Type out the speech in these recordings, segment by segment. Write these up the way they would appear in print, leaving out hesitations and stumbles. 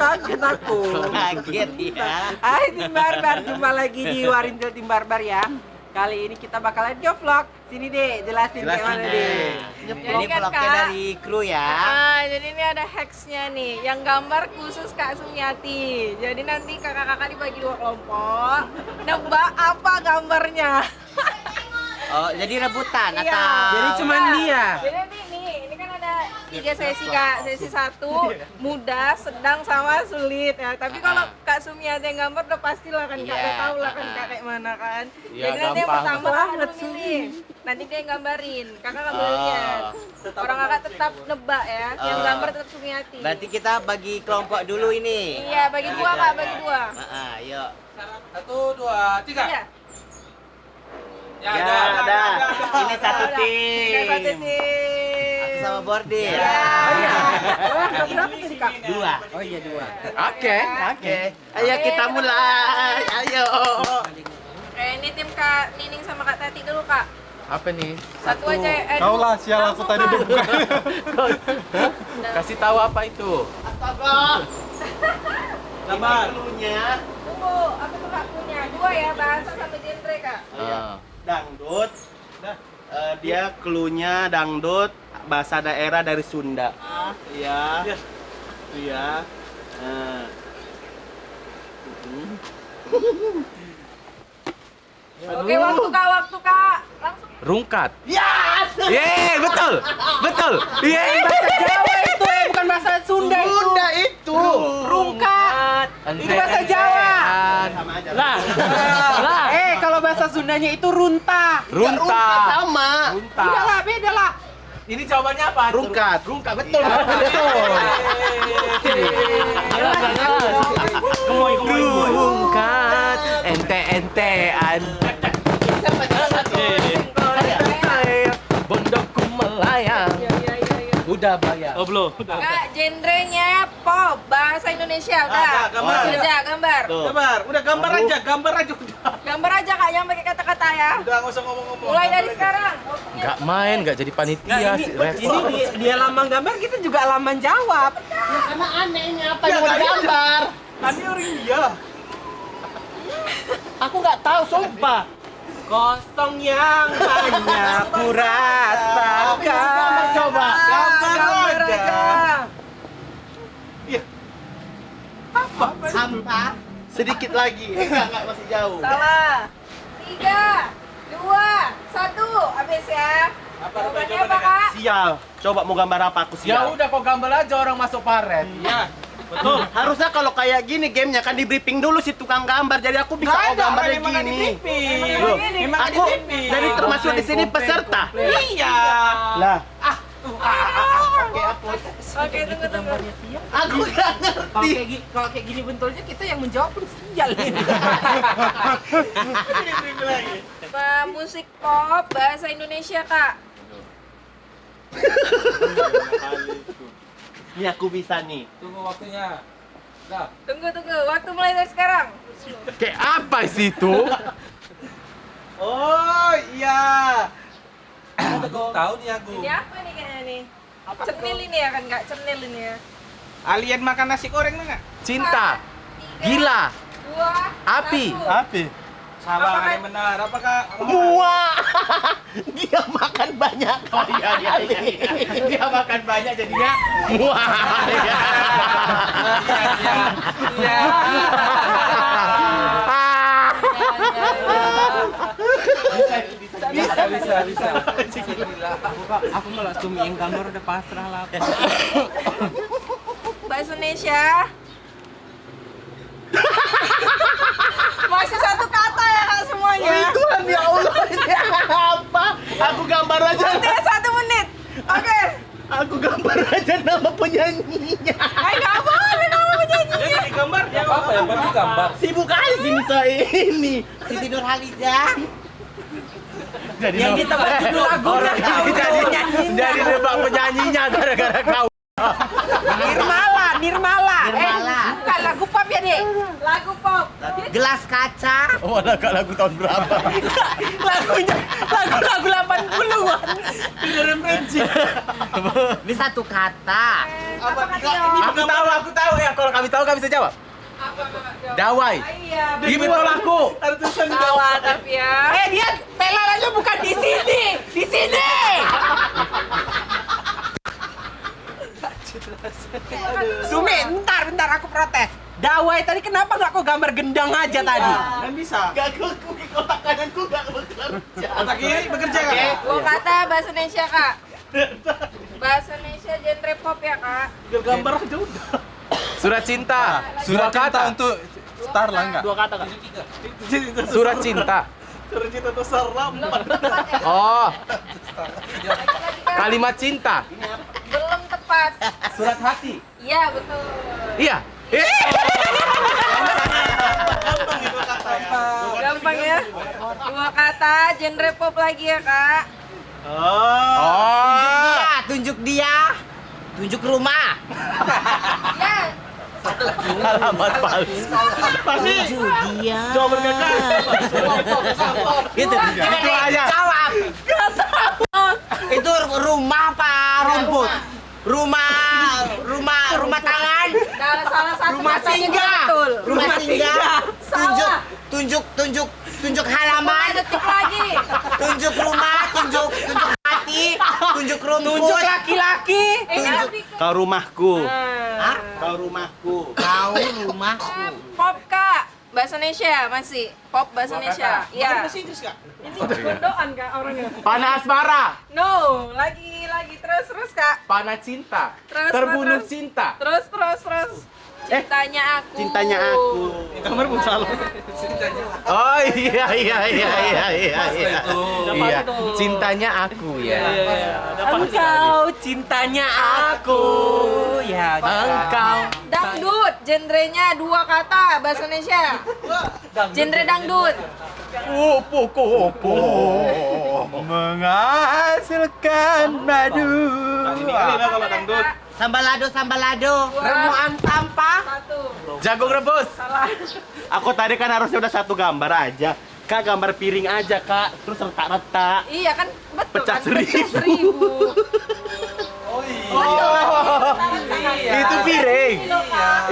Kaget aku. Kaget ya. Hai Tim Barbar, jumpa lagi di Warintil Tim Barbar ya. Kali ini kita bakalan vlog. Sini deh, jelasin kayak mana deh. Ini kan, vlognya Kak? dari kru ya. Jadi ini ada hacksnya nih, yang gambar khusus Kak Sumiati. Jadi nanti kakak-kakak dibagi 2 kelompok, nebak apa gambarnya. Oh, jadi rebutan Iya. atau? Jadi cuman dia. Jadi nanti ini kan ada 3 sesi Kak. Sesi 1 mudah, sedang sama sulit ya. Tapi kalau Kak Sumiati yang gambar udah pastilah kan Kak, Iya. udah tahu lah kan Kak kayak mana kan. Iya, Jadi nanti yang gampang. pertama Banget, Kakak dulu nih. Nanti dia yang gambarin. Kakak nggak boleh lihat. Orang kakak tetap nebak ya. Yang Oh. gambar tetap Sumiati. Berarti kita bagi kelompok dulu ini. Iya, bagi 2 Kak, bagi 2. Yuk. 1, 2, 3. Iya. Ya, ada. Ini satu Ada. Ada satu tim. tim. Aku sama Bordir. Iya. Oh iya. Wah, berapa tadi Kak? 2. Oh iya 2. Oke. Ayo kita mulai. Ayo. Ini tim Kak Nining sama Kak Tati dulu Kak. Apa nih? Satu aja. Kau lah, sial aku tadi udah buka. Kasih tahu apa itu? Astaga. Gambar. Dulunya Tunggu, apa tuh Kak punya? 2 ya, bahasa sama genre Kak. dangdut. Dia klunya dangdut bahasa daerah dari Sunda. Iya. Iya. Oke, waktu Kak. Langsung. Rungkat. Yes. Yeay, betul. Betul. Yeay. Bahasa Jawa itu bukan bahasa Sunda itu. Sunda itu. Rungkat. Itu bahasa Jawa. Sama aja. Lah. Lah. Kalau bahasa Sundanya itu runta. Runta. Sama. Runta. Beda lah. Ini jawabannya apa? Rungkat. Rungkat, betul. Rungkat. Ente-entean. Bondokku melayang. Iya. Udah bayar. Oh, belum. Kak, genrenya pop, bahasa Indonesia udah. gambar Langsung aja. aja, gambar. Gambar. Udah gambar aja udah. Gambar aja Kak, jangan pakai kata-kata ya. Udah enggak usah ngomong-ngomong. Mulai dari sekarang. Nggak main, nggak jadi panitia. Si repot. Dia lambang gambar, kita juga lambang jawab. Karena anehnya apa yang mau digambar? Tadi orang dia. Aku nggak tahu, sumpah. Kosong yang banyak ku rasakan. Coba. Gambar aja. Hampa. Sedikit lagi. Enggak masih jauh. Salah. 3, 2, 1. Habis ya. Jawabannya apa Kak? Sial. Coba mau gambar apa aku Ya sial. udah, kok gambar aja orang masuk paret. Iya. Betul. Harusnya kalau kayak gini gamenya kan di briefing dulu si tukang gambar. Jadi aku bisa gambarnya gini. Loh, aku jadi termasuk di sini peserta. Iya. Lah. Oke, hapus. Oke, tunggu. Aku nggak ngerti. Kalau kayak gini bentuknya kita yang menjawab pun sial. Musik pop bahasa Indonesia Kak. Ini aku bisa nih. Tunggu waktunya. Dah. Tunggu. Waktu mulai dari sekarang. Kayak apa sih itu? Oh iya. Tahu nih aku. Ini apa nih kayaknya nih? Cemil ini ya kan Kak? Cemil ini ya. Alien makan nasi goreng enggak? Cinta. 3, Gila. 2, Api. 1. Api. Salah, ada yang benar. Apakah Muah. Dia makan banyak. Oh iya. Dia makan banyak jadinya muah. Iya. Bisa. Aku malah cumi yang gambar udah pasrah lah. Bahasa Indonesia. Masih satu kata ya Kak semuanya. Tuhan ya Allah, ini apa? Aku gambar aja. Nanti 1 menit. Oke. Aku gambar aja nama penyanyinya. Nggak boleh nama penyanyinya. Gambar Ya apa yang penting gambar. sibuk kali sini saya ini. Siti Nurhaliza. Jadi Yang kita bantu lagunya. jadi nebak penyanyinya gara-gara kau. Nirmala. Nirmala. Bukan lagu pop ya, Dek. Lagu pop. Dia Gelas kaca. Oh, lagu tahun berapa? Lagunya lagu 80-an. Ini satu kata. Apa Tio? Aku tahu ya. Kalau kami tahu kami bisa jawab. Apa Kakak jawab? Dawai. Ah, iya. Iya betul aku. Salah tapi ya. Dia teleranya bukan di sini. Di sini. Sumi, bentar aku protes. Dawai tadi kenapa nggak kau gambar gendang aja tadi? Kan bisa. Gak aku kotak kananku gak bekerja. Otak kiri bekerja kan? Dua kata bahasa Indonesia, Kak. Bahasa Indonesia genre pop ya, Kak. Gambar aja udah. Surat cinta. Surat cinta untuk star lah enggak? Dua kata kan? Surat cinta. Surat cinta tuh serem. Belum tepat ya? Oh, Lagi-lagi, Kak. kalimat cinta. Belum tepat. Surat hati. Iya, betul. Iya. Gampang ya. Dua kata genre pop lagi ya, Kak. Oh. Tunjuk dia. Tunjuk rumah. Ya. Alamat palsu. Tunjuk dia. Coba berkata. Gitu. Itu aja. Jawab. Itu rumah apa rumput? Rumah tangan. Salah satu Rumah katanya singgah. betul. Rumah singgah. Salah. Tunjuk halaman. 5 detik lagi. Tunjuk rumah, tunjuk hati, tunjuk rumput. Tunjuk laki-laki. Ini lebih ke Kau rumahku. Hah? Kau rumahku. Kau rumahku. pop, Kak. Bahasa Indonesia masih. Pop bahasa Indonesia. Iya. Inggris Kak. Ini gondokan, Kak, orangnya. Panah asmara. No, lagi terus, Kak. Panah cinta. Terus, Terbunuh terus. cinta. Terus. Cintanya aku. Cintanya aku. Kamar pun salah. Oh iya. Iya. Cintanya aku ya. Engkau cintanya aku. Ya, Engkau. Dangdut, genrenya 2 kata bahasa Indonesia. Genre dangdut. Kupu-kupu Menghasilkan madu. Ini kali lah kalau dangdut. Sambalado. remuan sampah. 1. jagung rebus. Aku tadi kan harusnya udah satu gambar aja. Kak gambar piring aja kak. Terus retak-retak. Iya kan betul Pecah kan? seribu. Itu piring.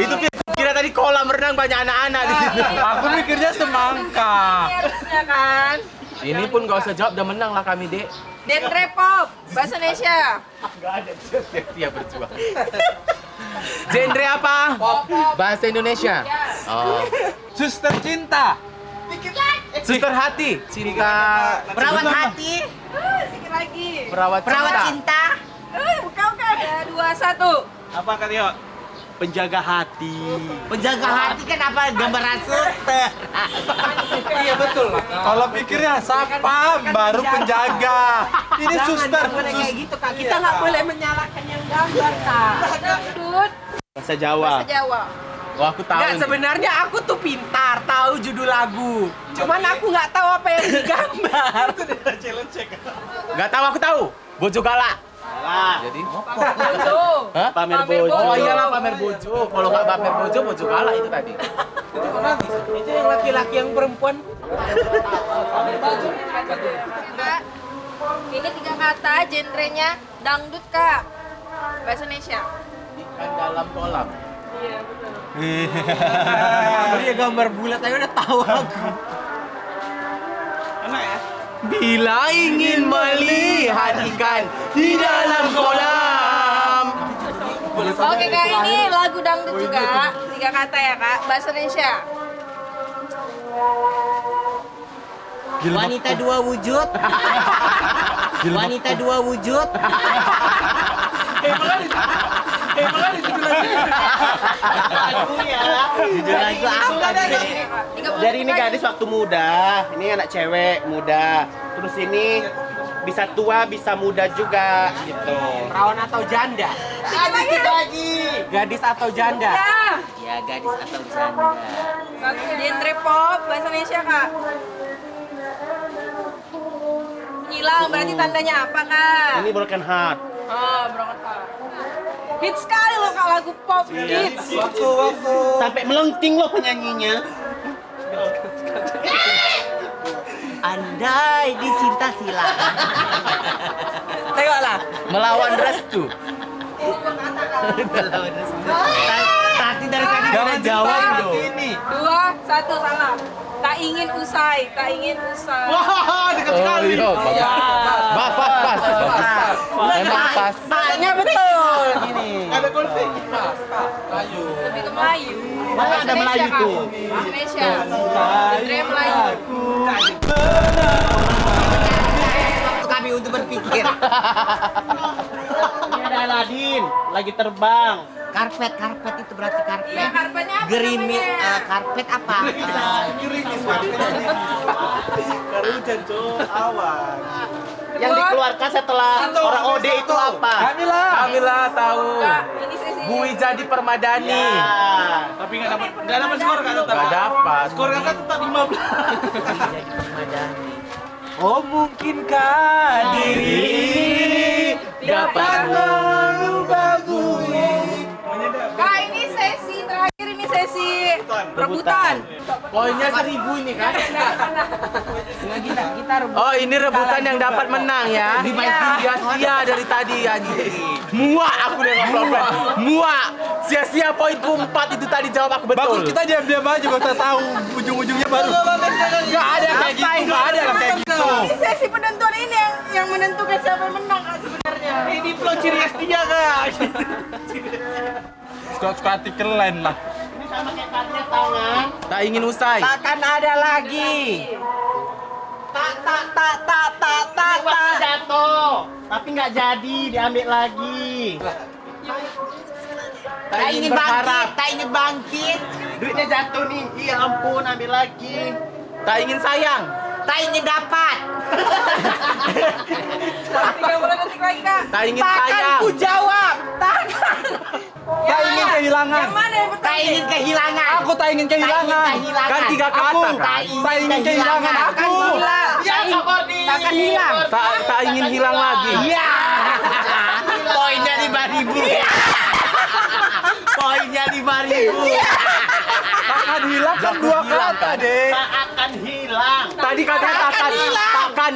Itu piring. Kira tadi kolam renang banyak anak-anak di situ. Aku mikirnya semangka. Harusnya kan. Ini pun gak usah jawab, udah menang lah kami dek. Genre pop bahasa Indonesia. Gak ada siap berjuang. Genre apa? Bahasa Indonesia. Oh. Suster cinta. Suster hati. Cinta. Perawat hati, Sedikit lagi. Perawat cinta. Bukan. Ada 2, 1. Apa Kak Tio? Penjaga hati. penjaga hati kan apa gambaran suster. Iya betul. Kalau pikirnya sapam baru penjaga. Ini suster. Jangan boleh kayak gitu, Kak. Kita nggak boleh menyalahkan yang gambar, Kak. Dangdut Bahasa Jawa. bahasa Jawa. Oh aku tahu. Nggak, nih. sebenarnya aku tuh pintar, tahu judul lagu. Cuman aku nggak tahu apa yang digambar. Gak tahu aku tahu. Bojo galak. Salah. Jadi. Bojo. Hah? Pamer bojo. Oh iyalah pamer bojo. Kalau nggak pamer bojo, bojo galak itu tadi. Itu yang laki-laki yang perempuan. Kak, ini 3 kata genrenya dangdut, Kak. Bahasa Indonesia. Ikan dalam kolam. Dia gambar bulat aja udah tahu aku. Enak ya? Bila ingin melihat ikan di dalam kolam. Oke, Kak, ini lagu dangdut juga. 3 kata ya, Kak. Bahasa Indonesia. Wanita 2 wujud. Wanita 2 wujud. Jujur lagu apa nih? 30 Jadi ini detik gadis waktu muda, ini anak cewek muda. Terus ini bisa tua, bisa muda juga gitu. Perawan atau janda? Lagi. Gadis atau janda? Ya. Ya gadis atau janda. Genre pop bahasa Indonesia, Kak. Hilang berarti tandanya apa, Kak? Ini broken heart. Oh, broken heart. Hits sekali loh, Kak, lagu pop hits. Waktu. Sampai melengking loh penyanyinya. Pandai di cinta silat. Tengoklah. Melawan restu. Tadi dari tadi Jangan udah jawab loh. ini. 2, 1 salah. Tak ingin usai, tak ingin usai. Wah, dekat Oh sekali. iya, bagus. Pas. Emang pas. Tanya betul gini. Ada konflik. Ayo. Lebih ke Melayu. Mana ada Melayu Kak. tuh? Indonesia. Genre Melayu. Waktu kami untuk berpikir. Ini ada Aladin, lagi terbang. Karpet itu berarti karpet. Iya, karpetnya apa Gerimis, namanya? karpet apa? Yang dikeluarkan setelah orang OD itu apa? Kamila tahu. Enggak, ini sesi. Bui jadi Permadani. Ya. Tapi nggak dapat skor kan tetap. Gak dapat. Skor kakak tetap 15. Oh mungkinkah diri dapat mengubah bumi? Kak, ini sesi terakhir, ini sesi rebutan. Poinnya 1000 ini kan. Kita rebut. Oh ini rebutan yang dapat menang ya? Sia-sia dari tadi anjing. Muak aku dengan problem. Muak. Sia-sia poinku 4 itu tadi jawab aku betul. Bagus kita diam-diam aja gak usah tahu ujung-ujungnya baru. Gak ada kayak gitu, gak ada kayak gitu. Ini sesi penentuan ini yang menentukan siapa yang menang Kak sebenarnya. Ini flow ciri khas dia kak. Suka hati keren lah. Ini sama kayak karpet tangan. Tak ingin usai. Takkan ada lagi. Waktu jatuh, tapi nggak jadi diambil lagi. Tak ingin bangkit, tak ingin bangkit. Duitnya jatuh nih, iya ampun ambil lagi. Tak ingin sayang. Tak ingin dapat. 30 detik lagi Kak. Tak ingin Takkan sayang. ku jawab. Takkan. Tak ingin kehilangan. Yang mana yang betul? Tak ingin kehilangan. Aku tak ingin kehilangan. Kan 3 kata Aku kan? tak ingin kehilangan aku. Takkan hilang. Tak ingin hilang lagi. Iya. Poinnya 5.000. Poinnya 5.000. Takkan hilang kan 2 kata deh. Tak akan hilang. Tadi katanya takkan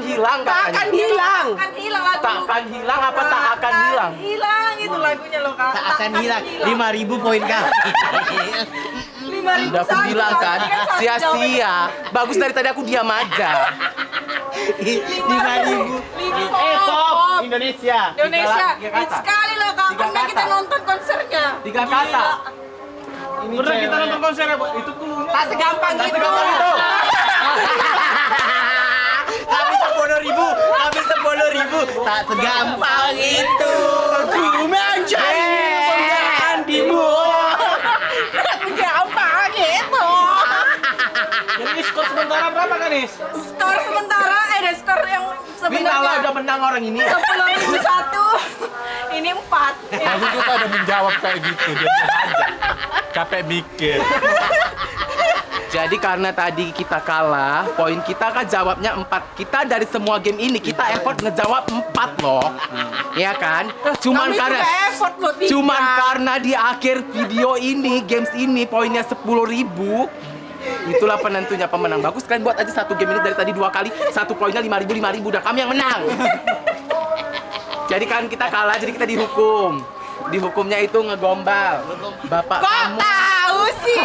hilang Takkan katanya. hilang. Takkan hilang lagu. Takkan hilang apa tak akan hilang? Hilang itu lagunya loh Kak. Tak akan hilang. 5.000 poin kami. 5.000 Udah aku bilang kan, sia-sia. Bagus dari tadi aku diam aja. 5.000. Pop Indonesia. Indonesia, Tiga kata. hits sekali loh Kak. Tiga Pernah kata. kita nonton konsernya. 3 kata. Ini Pernah kita cewek. nonton konser ya, Bu? Itu clue-nya. Tak segampang itu. Kami 10.000. Kami 10.000. Tak segampang itu. Ku mencari penggantimu. Gampang gitu. Jadi skor sementara berapa kan, Nis? Skor sementara, skor yang Final sebenarnya udah menang orang ini. 10.001. Ini 4. Aku tuh ada menjawab kayak gitu dia aja. Capek mikir. Jadi karena tadi kita kalah, poin kita kan jawabnya 4. Kita dari semua game ini kita effort ngejawab 4 loh. Ya kan? Cuman Kami karena juga effort loh, 3. cuman karena di akhir video ini, games ini poinnya 10.000. Itulah penentunya pemenang. Bagus kalian buat aja satu game ini dari tadi 2 kali, 1 poinnya 5.000 udah kami yang menang. Jadi kan kita kalah, jadi kita dihukum. Dihukumnya itu ngegombal. Bapak kamu Tahu sih.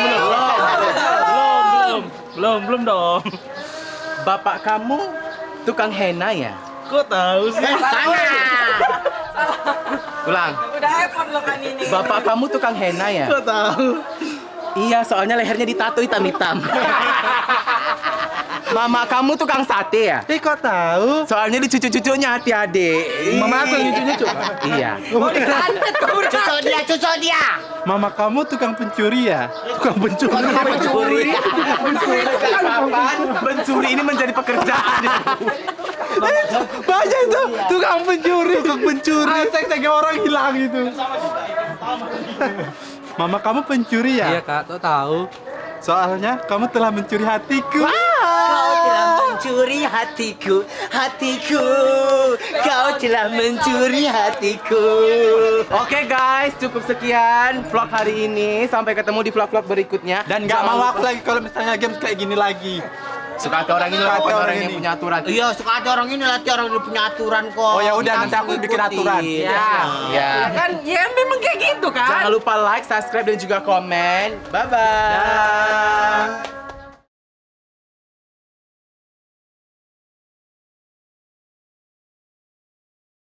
belum dong. Bapak kamu tukang henna ya? Kok tahu sih? Ulang. Udah effort loh kan ini. Bapak kamu tukang henna ya? Kok tahu? Iya, soalnya lehernya ditato hitam-hitam. Mama kamu tukang sate ya? Kok tahu? Soalnya di cucu-cucunya hati adik. Mama aku yang cucu-cucu. Iya. Cucok dia. Mama kamu tukang pencuri ya? Tukang pencuri. Kapan mencuri ini menjadi pekerjaan? Banyak itu tukang pencuri. Tukang pencuri. Cek orang hilang itu. Mama kamu pencuri ya? Iya kak, tuh tahu. Soalnya kamu telah mencuri hatiku. Kau telah mencuri hatiku, hatiku. Kau telah mencuri hatiku. Oke guys, cukup sekian vlog hari ini. Sampai ketemu di vlog-vlog berikutnya. Dan nggak mau aku lagi kalau misalnya games kayak gini lagi. Suka hati orang ini lah, pokoknya orang yang punya aturan. Iya, suka hati orang ini latih orang ini punya aturan kok. Oh, ya udah, Kita nanti aku harus bikin ikutin. aturan. Ya. Ya. Kan ya memang kayak gitu kan. Jangan lupa like, subscribe dan juga komen. Bye bye.